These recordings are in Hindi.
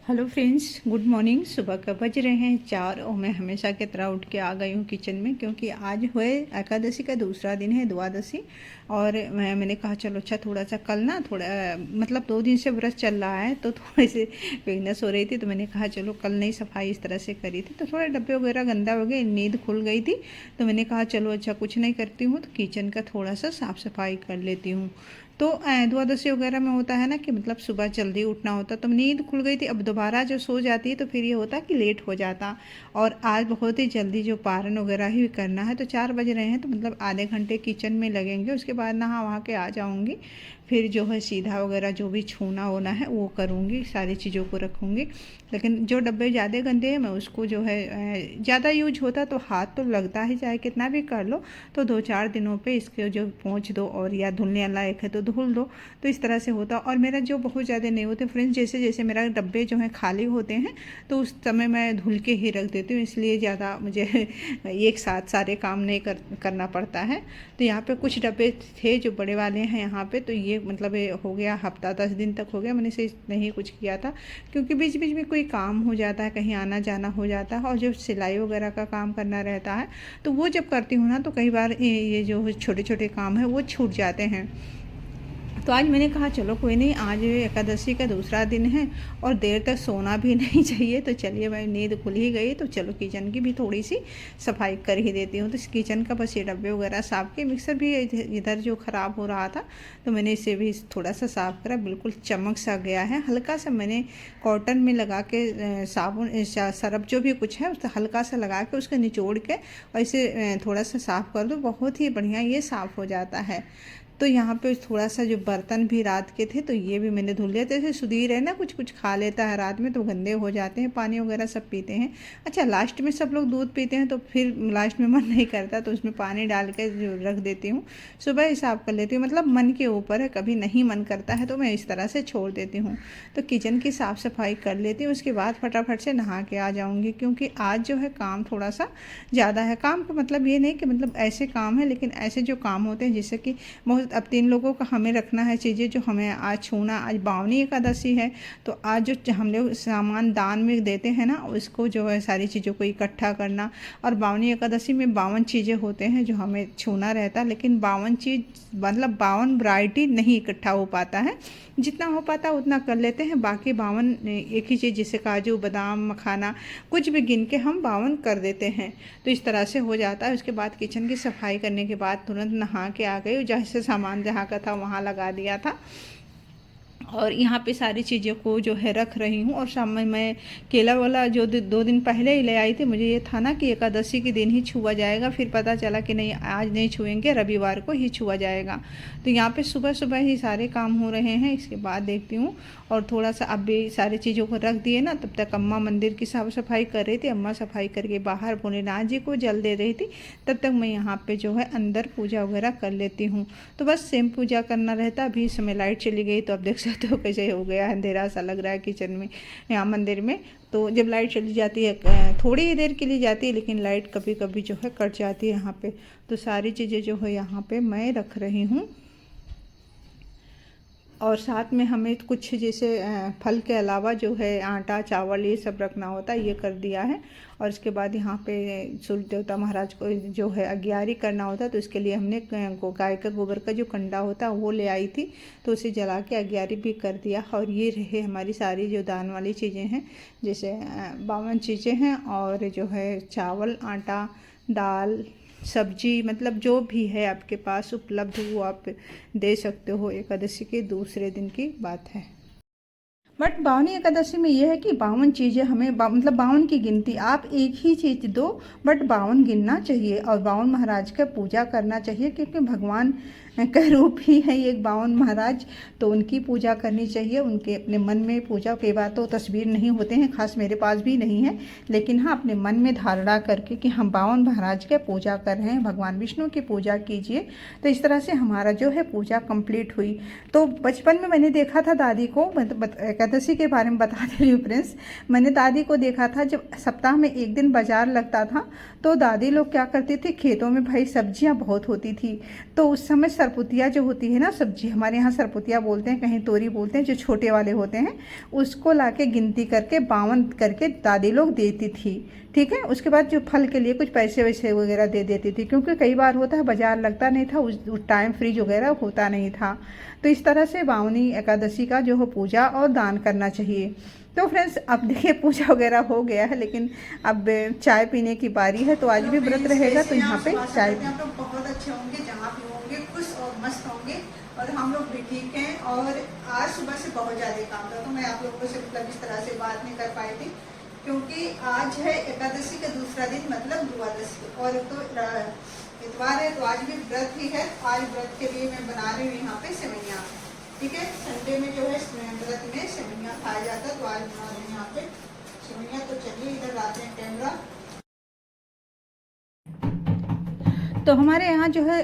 Hello friends, good morning. सुबह का बज रहे हैं 4 और मैं हमेशा की तरह उठ के आ गई हूँ किचन में, क्योंकि आज हुए एकादशी का दूसरा दिन है, द्वादशी। और मैंने कहा चलो अच्छा थोड़ा सा कल ना थोड़ा मतलब 2 दिन से व्रत चल रहा है तो थोड़े से वीकनेस हो रही थी, तो मैंने कहा चलो कल नहीं सफाई इस तरह से करी थी तो थोड़े डब्बे वगैरह गंदा हो गए, नींद खुल गई थी। तो मैंने कहा चलो अच्छा कुछ नहीं करती हूँ तो किचन का थोड़ा सा साफ़ सफाई कर लेती हूँ। तो द्वादशी वगैरह में होता है ना कि मतलब सुबह जल्दी उठना होता, तो नींद खुल गई थी। अब दोबारा जो सो जाती है तो फिर ये होता कि लेट हो जाता। और आज बहुत ही जल्दी जो पारण वगैरह ही करना है, तो 4 बज रहे हैं तो मतलब आधे घंटे किचन में लगेंगे, उसके बाद नहा वहा के आ जाऊँगी। फिर जो है सीधा वगैरह जो भी छूना होना है वो करूँगी, सारी चीज़ों को रखूँगी। लेकिन जो डब्बे ज़्यादा गंदे हैं मैं उसको जो है ज़्यादा यूज होता तो हाथ तो लगता है, चाहे कितना भी कर लो तो 2-4 दिनों पे इसके जो पोंछ दो और या धुलने लायक है तो धुल दो। तो इस तरह से होता। और मेरा जो बहुत ज़्यादा नहीं होते फ्रेंड्स, जैसे जैसे मेरा डब्बे जो हैं खाली होते हैं तो उस समय मैं धुल के ही रख देती हूँ, इसलिए ज़्यादा मुझे एक साथ सारे काम नहीं करना पड़ता है। तो यहाँ पे कुछ डब्बे थे जो बड़े वाले हैं यहाँ पे, तो ये मतलब ये हो गया हफ्ता 10 दिन तक हो गया मैंने से नहीं कुछ किया था, क्योंकि बीच बीच में कोई काम हो जाता है, कहीं आना जाना हो जाता है और जो सिलाई वगैरह का काम करना रहता है तो वो जब करती हूँ ना तो कई बार ये जो छोटे छोटे काम है वो छूट जाते हैं। तो आज मैंने कहा चलो कोई नहीं, आज एकादशी का दूसरा दिन है और देर तक सोना भी नहीं चाहिए, तो चलिए भाई नींद खुल ही गई तो चलो किचन की भी थोड़ी सी सफाई कर ही देती हूँ। तो इस किचन का बस ये डब्बे वगैरह साफ़ किए, मिक्सर भी इधर जो ख़राब हो रहा था तो मैंने इसे भी थोड़ा सा साफ़ करा, बिल्कुल चमक सा गया है। हल्का सा मैंने कॉटन में लगा के साबुन सरफ जो भी कुछ है उसका हल्का सा लगा के उसको निचोड़ के और इसे थोड़ा सा साफ़ कर दो, बहुत ही बढ़िया ये साफ़ हो जाता है। तो यहाँ पे थोड़ा सा जो बर्तन भी रात के थे तो ये भी मैंने धुल लिया। जैसे सुधीर है ना, कुछ कुछ खा लेता है रात में तो गंदे हो जाते हैं, पानी वगैरह सब पीते हैं। अच्छा लास्ट में सब लोग दूध पीते हैं तो फिर लास्ट में मन नहीं करता तो उसमें पानी डाल के जो रख देती हूँ, सुबह ही साफ़ कर लेती हूँ। मतलब मन के ऊपर है, कभी नहीं मन करता है तो मैं इस तरह से छोड़ देती हूँ। तो किचन की साफ़ सफाई कर लेती हूँ, उसके बाद फटाफट से नहा के आ जाऊँगी, क्योंकि आज जो है काम थोड़ा सा ज़्यादा है। काम का मतलब ये नहीं कि मतलब ऐसे काम है, लेकिन ऐसे जो काम होते हैं जैसे कि बहुत अब 3 लोगों का हमें रखना है चीज़ें जो हमें आज छूना। आज बावनी एकादशी है तो आज जो हम लोग सामान दान में देते हैं ना उसको जो है सारी चीज़ों को इकट्ठा करना। और बावनी एकादशी में 52 चीज़ें होते हैं जो हमें छूना रहता है, लेकिन 52 चीज़ मतलब 52 वैरायटी नहीं इकट्ठा हो पाता है, जितना हो पाता है उतना कर लेते हैं। बाकी 52 एक ही चीज़ जैसे काजू बादाम मखाना कुछ भी गिन के हम 52 कर देते हैं। तो इस तरह से हो जाता है। उसके बाद किचन की सफाई करने के बाद तुरंत नहा के आ गई, जैसे सामान जहाँ का था वहाँ लगा दिया था और यहाँ पे सारी चीज़ों को जो है रख रही हूँ। और शाम में मैं केला वाला जो 2 दिन पहले ही ले आई थी, मुझे ये था ना कि एकादशी के दिन ही छुआ जाएगा, फिर पता चला कि नहीं आज नहीं छुएंगे, रविवार को ही छुआ जाएगा। तो यहाँ पे सुबह सुबह ही सारे काम हो रहे हैं। इसके बाद देखती हूँ और थोड़ा सा अब भी सारी चीज़ों को रख दिए ना, तब तक अम्मा मंदिर की साफ़ सफाई कर रही थी। अम्मा सफाई करके बाहर भोलेनाथ जी को जल दे रही थी, तब तक मैं यहाँ पे जो है अंदर पूजा वगैरह कर लेती हूँ। तो बस सेम पूजा करना रहता। अभी समय लाइट चली गई तो अब देख सकते हो कैसे हो गया, अंधेरा सा लग रहा है किचन में, यहाँ मंदिर में। तो जब लाइट चली जाती है थोड़ी ही देर के लिए जाती है, लेकिन लाइट कभी कभी जो है कट जाती है यहाँ पे। तो सारी चीज़ें जो है यहाँ पे मैं रख रही हूँ। और साथ में हमें कुछ जैसे फल के अलावा जो है आटा चावल ये सब रखना होता है, ये कर दिया है। और इसके बाद यहाँ पे सूर्य देवता महाराज को जो है अग्यारी करना होता है, तो इसके लिए हमने गाय का गोबर का जो कंडा होता है वो ले आई थी, तो उसे जला के अग्यारी भी कर दिया। और ये रहे हमारी सारी जो दान वाली चीज़ें हैं, जैसे 52 चीज़ें हैं और जो है चावल आटा दाल सब्जी, मतलब जो भी है आपके पास उपलब्ध वो आप दे सकते हो। एकादशी के दूसरे दिन की बात है। बट बावनी एकादशी में यह है कि 52 चीज़ें हमें मतलब 52 की गिनती, आप एक ही चीज़ दो बट 52 गिनना चाहिए और 52 महाराज का पूजा करना चाहिए, क्योंकि भगवान का रूप ही है ये 52 महाराज, तो उनकी पूजा करनी चाहिए। उनके अपने मन में पूजा, कई बार तो तस्वीर नहीं होते हैं, खास मेरे पास भी नहीं है, लेकिन हाँ अपने मन में धारणा करके कि हम 52 महाराज का पूजा कर रहे हैं, भगवान विष्णु की पूजा कीजिए। तो इस तरह से हमारा जो है पूजा कंप्लीट हुई। तो बचपन में मैंने देखा था दादी को, एकादशी के बारे में बता दे रही हूँ फ्रेंड्स, मैंने दादी को देखा था जब सप्ताह में एक दिन बाजार लगता था तो दादी लोग क्या करती थी, खेतों में भाई सब्जियां बहुत होती थी, तो उस समय सरपुतिया जो होती है ना सब्जी, हमारे यहाँ सरपुतिया बोलते हैं, कहीं तोरी बोलते हैं, जो छोटे वाले होते हैं, उसको लाके गिनती करके 52 करके दादी लोग देती थी। ठीक है, उसके बाद जो फल के लिए कुछ पैसे वैसे वगैरह दे देती थी, क्योंकि कई बार होता है बाज़ार लगता नहीं था उस टाइम, फ्रिज वगैरह होता नहीं था। तो इस तरह से बावनी एकादशी का जो हो पूजा और दान करना चाहिए। तो फ्रेंड्स अब देखिए पूजा वगैरह हो गया है, लेकिन अब चाय पीने की बारी है, तो आज भी व्रत रहेगा, तो यहाँ पे चाय आप लोग बहुत अच्छे होंगे, जहाँ भी होंगे खुश और मस्त होंगे, और हम लोग भी ठीक हैं। और आज सुबह से बहुत ज़्यादा काम था, तो मैं आप लोगों से मतलब इस तरह से बात नहीं कर पाई थी, क्योंकि आज है एकादशी का दूसरा दिन, मतलब द्वादशी, और तो इतवार है, तो आज भी व्रत ही है। आज व्रत के लिए मैं बना रही हूँ यहाँ पे सेवैयाँ। ठीक है, संडे में जो है व्रत में सेवैयाँ खाया जाता है, तो आज बना रहे हैं यहाँ पे सेवैयाँ। तो चलिए इधर लाते हैं कैमरा। तो हमारे यहाँ जो है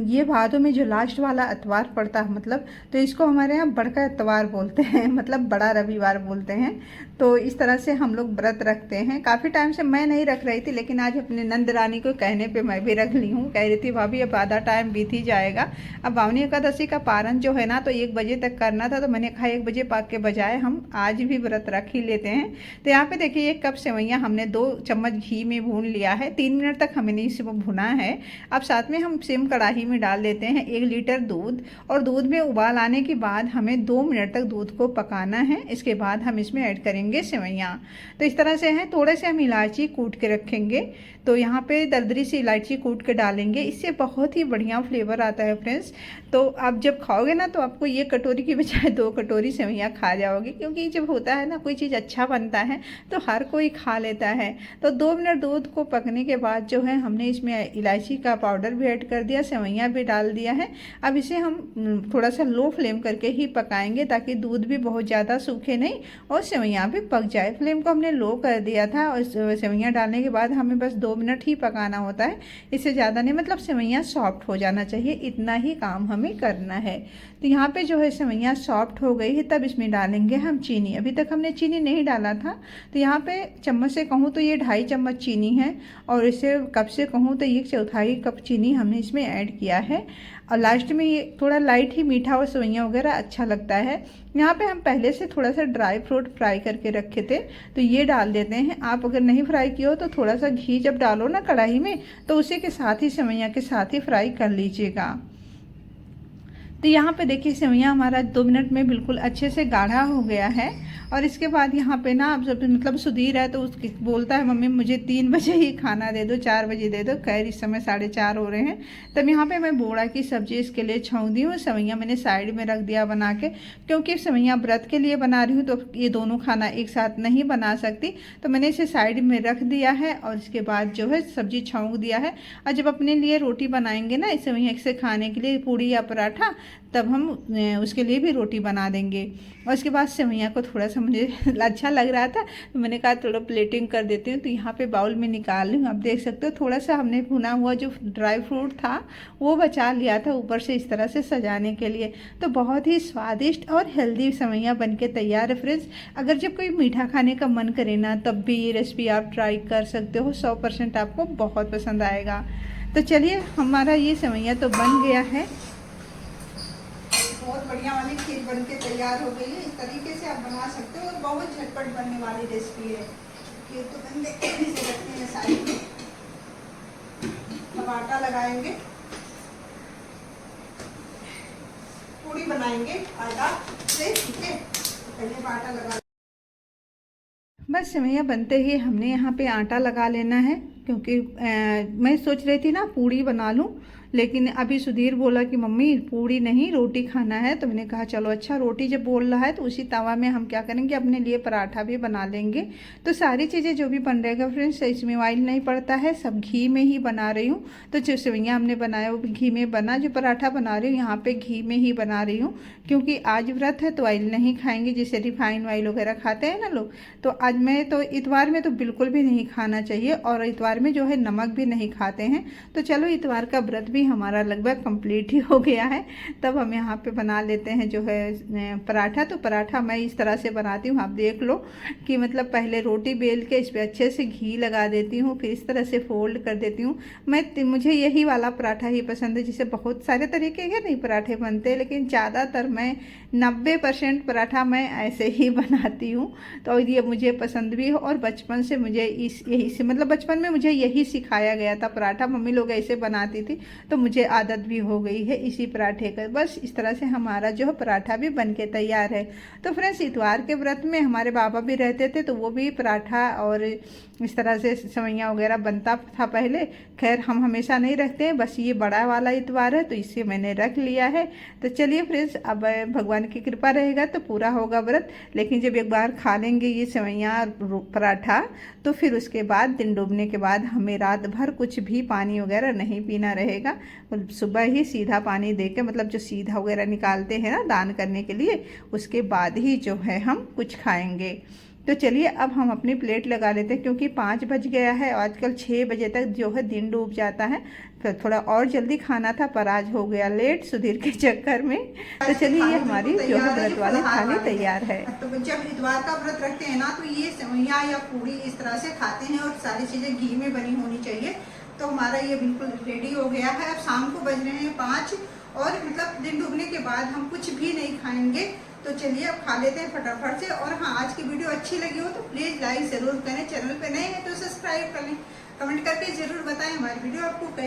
ये भादों में जो लास्ट वाला इतवार पड़ता है, मतलब तो इसको हमारे यहाँ बड़का इतवार बोलते हैं, मतलब बड़ा रविवार बोलते हैं। तो इस तरह से हम लोग व्रत रखते हैं। काफ़ी टाइम से मैं नहीं रख रही थी, लेकिन आज अपने नंद रानी को कहने पे मैं भी रख ली हूँ। कह रही थी भाभी अब आधा टाइम बीत ही जाएगा, अब बावनी एकादशी का पारण जो है ना तो 1 बजे तक करना था, तो मैंने कहा 1 बजे पाक के बजाय हम आज भी व्रत रख ही लेते हैं। तो यहाँ पे देखिए 1 कप सेवैयाँ हमने 2 चम्मच घी में भून लिया है। 3 मिनट तक हमने इसे भुना है। अब साथ में हम सेम कढ़ाई में डाल देते हैं 1 लीटर दूध, और दूध में उबाल आने के बाद हमें 2 मिनट तक दूध को पकाना है। इसके बाद हम इसमें ऐड करेंगे सेवैयाँ। तो इस तरह से है, थोड़े से हम इलायची कूट के रखेंगे, तो यहाँ पे दरदरी सी इलायची कूट के डालेंगे, इससे बहुत ही बढ़िया फ्लेवर आता है फ्रेंड्स। तो आप जब खाओगे ना तो आपको ये कटोरी की बजाय 2 कटोरी सेवैयाँ खा जाओगे, क्योंकि जब होता है ना कोई चीज़ अच्छा बनता है तो हर कोई खा लेता है। तो 2 मिनट दूध को पकने के बाद जो है हमने इसमें इलायची का पाउडर भी ऐड कर दिया, सेवैयाँ भी डाल दिया है। अब इसे हम थोड़ा सा लो फ्लेम करके ही पकाएंगे, ताकि दूध भी बहुत ज़्यादा सूखे नहीं और सेवैयाँ भी पक जाए। फ्लेम को हमने लो कर दिया था, और सेवैयाँ डालने के बाद हमें बस 2 मिनट ही पकाना होता है, इससे ज़्यादा नहीं, मतलब सेवैयाँ सॉफ्ट हो जाना चाहिए, इतना ही काम हमें करना है। तो यहाँ पे जो है सेवैयाँ सॉफ्ट हो गई है, तब इसमें डालेंगे हम चीनी। अभी तक हमने चीनी नहीं डाला था, तो यहाँ पे चम्मच से कहूँ तो ये 2.5 चम्मच चीनी है, और इसे कप से कहूँ तो 1/4 कप चीनी हमने इसमें ऐड किया है। और लास्ट में ये थोड़ा लाइट ही मीठा और सेवैयाँ वगैरह अच्छा लगता है। यहाँ पे हम पहले से थोड़ा सा ड्राई फ्रूट फ्राई करके रखे थे, तो ये डाल देते हैं। आप अगर नहीं फ्राई किए हो तो थोड़ा सा घी जब डालो ना कढ़ाई में, तो उसी के साथ ही सेवैयाँ के साथ ही फ्राई कर लीजिएगा। तो यहाँ पे देखिए सेवैयाँ हमारा 2 मिनट में बिल्कुल अच्छे से गाढ़ा हो गया है। और इसके बाद यहाँ पे ना अब जब मतलब सुधीर है तो उसकी बोलता है मम्मी मुझे 3 बजे ही खाना दे दो, 4 बजे दे दो। खैर इस समय 4:30 हो रहे हैं। तब यहाँ पे मैं बोड़ा की सब्जी इसके लिए छौंक दी हूँ। सेवैयाँ मैंने साइड में रख दिया बना के, क्योंकि सेवैयाँ व्रत के लिए बना रही हूँ तो ये दोनों खाना एक साथ नहीं बना सकती, तो मैंने इसे साइड में रख दिया है। और इसके बाद जो है सब्जी छौंक दिया है। और जब अपने लिए रोटी बनाएंगे ना इस सेवैयाँ से खाने के लिए, पूड़ी या पराठा, तब हम उसके लिए भी रोटी बना देंगे। और उसके बाद सेवैयाँ को थोड़ा सा मुझे अच्छा लग रहा था, तो मैंने कहा थोड़ा प्लेटिंग कर देती हूँ। तो यहाँ पे बाउल में निकाल रही हूँ। आप देख सकते हो थोड़ा सा हमने भुना हुआ जो ड्राई फ्रूट था वो बचा लिया था ऊपर से इस तरह से सजाने के लिए। तो बहुत ही स्वादिष्ट और हेल्दी सेवैयाँ बन के तैयार है फ्रेंड्स। अगर जब कोई मीठा खाने का मन करे ना, तब भी ये रेसिपी आप ट्राई कर सकते हो। 100% आपको बहुत पसंद आएगा। तो चलिए हमारा ये सेवैयाँ तो बन गया है, बहुत बढ़िया वाली खीर बन के तैयार हो गई है। इस तरीके से आप बना सकते हो और बहुत झटपट बनने वाली रेसिपी है। खीर तो बन गई, इसे रखते हैं साइड में। अब आटा लगाएंगे, पूड़ी बनाएंगे आटा से। ठीक है, पहले आटा लगा, बस सेवैयाँ बनते ही हमने यहाँ पे आटा लगा लेना है। क्योंकि मैं सोच रही थी ना पूड़ी बना लूँ, लेकिन अभी सुधीर बोला कि मम्मी पूड़ी नहीं रोटी खाना है। तो मैंने कहा चलो अच्छा, रोटी जब बोल रहा है तो उसी तवा में हम क्या करेंगे, अपने लिए पराठा भी बना लेंगे। तो सारी चीज़ें जो भी बन रहेगा फ्रेंड्स, इसमें ऑयल नहीं पड़ता है, सब घी में ही बना रही हूँ। तो जो सेवैयाँ हमने बनाया वो घी में बना, जो पराठा बना रही हूँ यहाँ पे घी में ही बना रही हूँ। क्योंकि आज व्रत है तो ऑयल नहीं खाएंगे, जैसे रिफाइंड ऑयल वगैरह खाते हैं ना लोग। तो आज मैं तो इतवार में तो बिल्कुल भी नहीं खाना चाहिए, और इतवार में जो है नमक भी नहीं खाते हैं। तो चलो इतवार का व्रत भी भी हमारा लगभग कंप्लीट ही हो गया है। तब हम यहाँ पे बना लेते हैं जो है पराठा। तो पराठा मैं इस तरह से बनाती हूँ, आप देख लो कि मतलब पहले रोटी बेल के इस पर अच्छे से घी लगा देती हूँ, फिर इस तरह से फोल्ड कर देती हूँ। मुझे यही वाला पराठा ही पसंद है। जिसे बहुत सारे तरीके के नहीं पराठे बनते, लेकिन ज़्यादातर मैं 90% पराठा मैं ऐसे ही बनाती हूँ। तो ये मुझे पसंद भी हो, और बचपन से मुझे यही से मतलब बचपन में मुझे यही सिखाया गया था। पराठा मम्मी लोग ऐसे बनाती थी, तो मुझे आदत भी हो गई है इसी पराठे का। बस इस तरह से हमारा जो है पराठा भी बन के तैयार है। तो फ्रेंड्स, इतवार के व्रत में हमारे बाबा भी रहते थे, तो वो भी पराठा और इस तरह से सेवइयाँ वगैरह बनता था पहले। खैर हम हमेशा नहीं रखते हैं, बस ये बड़ा वाला इतवार है तो इसे मैंने रख लिया है। तो चलिए फ्रेंड्स, अब भगवान की कृपा रहेगा तो पूरा होगा व्रत। लेकिन जब एक बार खा लेंगे ये सेवइयाँ और पराठा, तो फिर उसके बाद दिन डूबने के बाद हमें रात भर कुछ भी पानी वगैरह नहीं पीना रहेगा। सुबह ही सीधा पानी दे के, मतलब जो सीधा वगैरह निकालते हैं ना दान करने के लिए, उसके बाद ही जो है हम कुछ खाएंगे। तो चलिए अब हम अपनी प्लेट लगा लेते हैं, क्योंकि 5 बज गया है। आजकल 6 बजे तक जो है दिन डूब जाता है। तो थोड़ा और जल्दी खाना था, पर आज हो गया लेट सुधीर के चक्कर में। तो चलिए ये हमारी जो है व्रत वाली थाली तैयार है। तो जब इतवार का व्रत रखते हैं ना, तो ये सेवइयाँ या पूड़ी इस तरह से खाते हैं, और सारी चीज़ें घी में बनी होनी चाहिए। तो हमारा ये बिल्कुल रेडी हो गया है। अब शाम को बज रहे हैं 5, और मतलब दिन डूबने के बाद हम कुछ भी नहीं खाएंगे। तो चलिए अब खा लेते हैं फटाफट से। और हाँ, आज की वीडियो अच्छी लगी हो तो प्लीज़ लाइक ज़रूर करें, चैनल पे नए हैं तो सब्सक्राइब कर लें, कमेंट करके ज़रूर बताएं हमारी वीडियो आपको कैसी